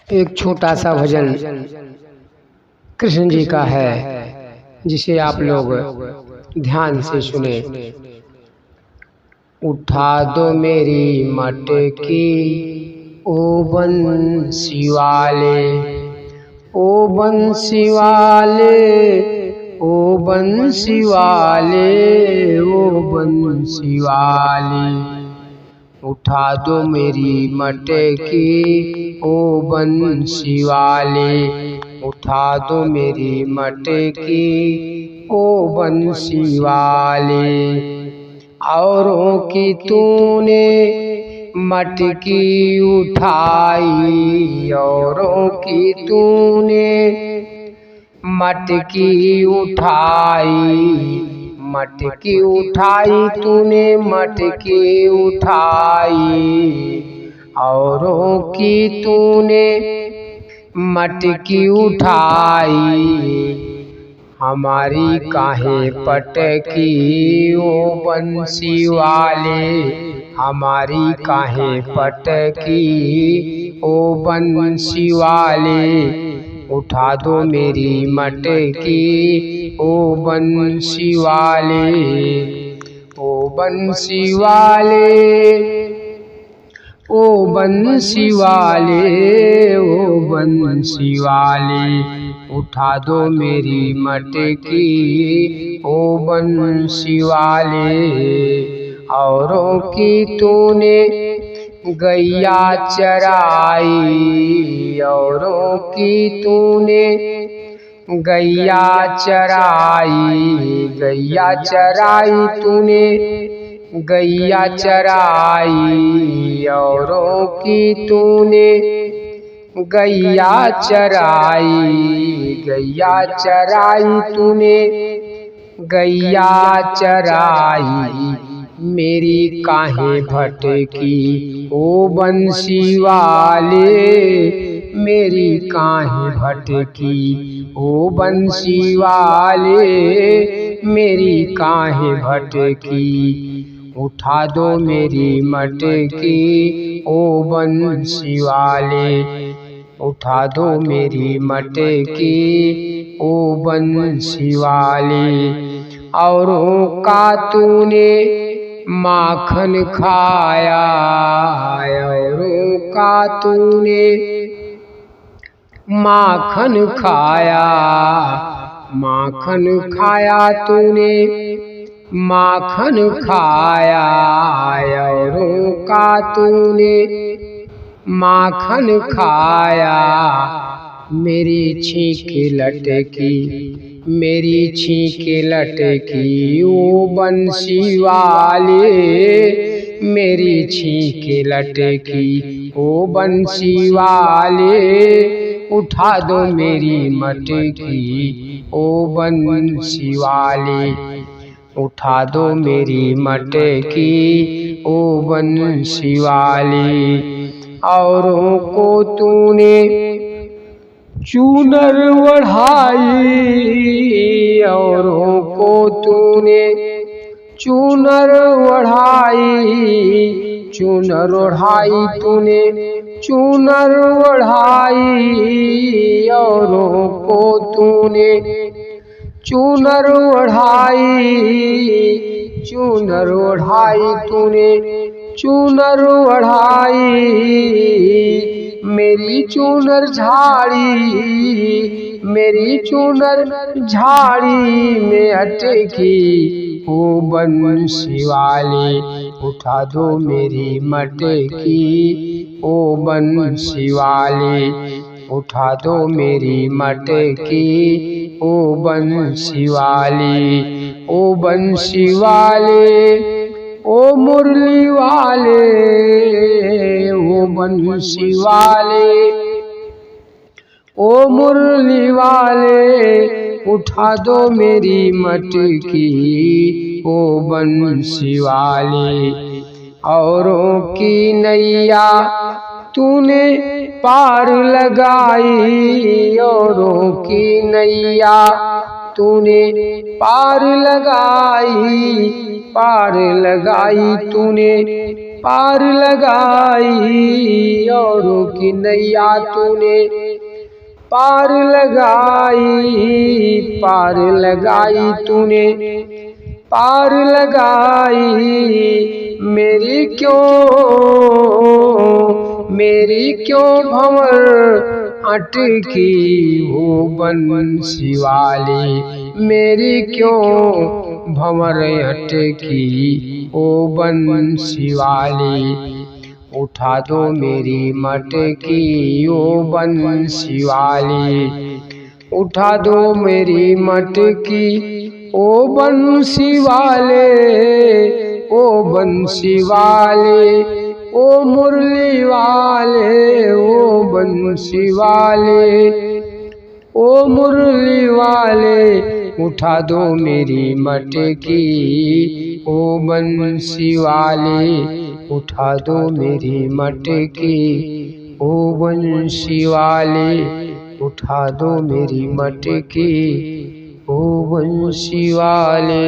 एक छोटा सा भजन कृष्ण जी का है, जिसे आप लोग ध्यान से सुने। उठा दो मेरी मटकी ओ बंसी वाले, ओ बंसी वाले, ओ बंसी वाले, ओ बंसी वाले। उठा दो मेरी मटकी ओ बंसी वाले, उठा दो मेरी मटकी ओ बंसी वाले। औरों की तूने मटकी उठाई, औरों की तूने मटकी उठाई, मटकी उठाई तूने मटकी उठाई। औरों की तूने मटकी उठाई, हमारी काहे पटकी ओ बंसी वाले, हमारी काहे पटकी ओ बंसी वाले। उठा दो मेरी मटकी ओ बंसी वाले, ओ बंसी वाले, ओ बंसी वाले, ओ बंसी वाले। उठा दो मेरी मटकी ओ बंसी वाले। औरों की तूने गैया चराई, औरों की तूने गैया चराई, गैया चराई तूने गैया चराई। औरों की तूने गैया चराई, गैया चराई तूने गैया चराई। मेरी काहे भटकी ओ बंसी वाले, मेरी काहे भटकी ओ बंसी वाले, मेरी काहे भटकी। उठा दो मेरी मटकी ओ बंसी वाले, उठा दो मेरी मटकी ओ बंसी वाले। औरों का तूने माखन खाया, औरों का तूने माखन खाया, माखन खाया तूने माखन खाया। औरों का तूने माखन खाया, मेरी छींक लटकी, मेरी छींक लटकी ओ बंसी वाले, मेरी छींक लटकी ओ बंसी वाले। उठा दो मेरी मटकी ओ बंसी वाले, उठा दो मेरी मटकी ओ बंसी वाले। औरों को तूने चूनर ओढ़ाई, औरों को तूने चूनर ओढ़ाई, चूनर ओढ़ाई तूने चूनर ओढ़ाई। औरों को तूने चूनर ओढ़ाई, चूनर ओढ़ाई तूने चूनर ओढ़ाई। मेरी चूनर झाड़ी, मेरी चूनर झाड़ी में अटकी ओ बंसी वाले। उठा दो मेरी मटकी ओ बंसी वाले, उठा दो मेरी मटकी ओ बंसी वाले। ओ बंसी वाले, ओ मुरली वाले, ओ बंसी वाले, ओ मुरली वाले। उठा दो मेरी मटकी ओ बंसी वाले। औरों की नैया तूने पार लगाई, औरों की नैया तूने पार लगाई, पार लगाई तूने पार लगाई, औरों की नैया तूने पार लगाई, पार लगाई तूने पार लगाई। मेरी क्यों भंवर अटकी हो बंसी वाली, मेरी क्यों भंवर अटकी ओ बंसी वाली। उठा दो मेरी मटकी ओ बंसी वाली, उठा दो मेरी मटकी ओ बंसी वाले, ओ बंसी वाले, ओ मुरली वाले, ओ बंसी वाले, ओ मुरली वाले। उठा दो मेरी मटकी ओ बंसी वाले, उठा दो मेरी मटकी ओ बंसी वाले, उठा दो मेरी मटकी ओ बंसी वाले।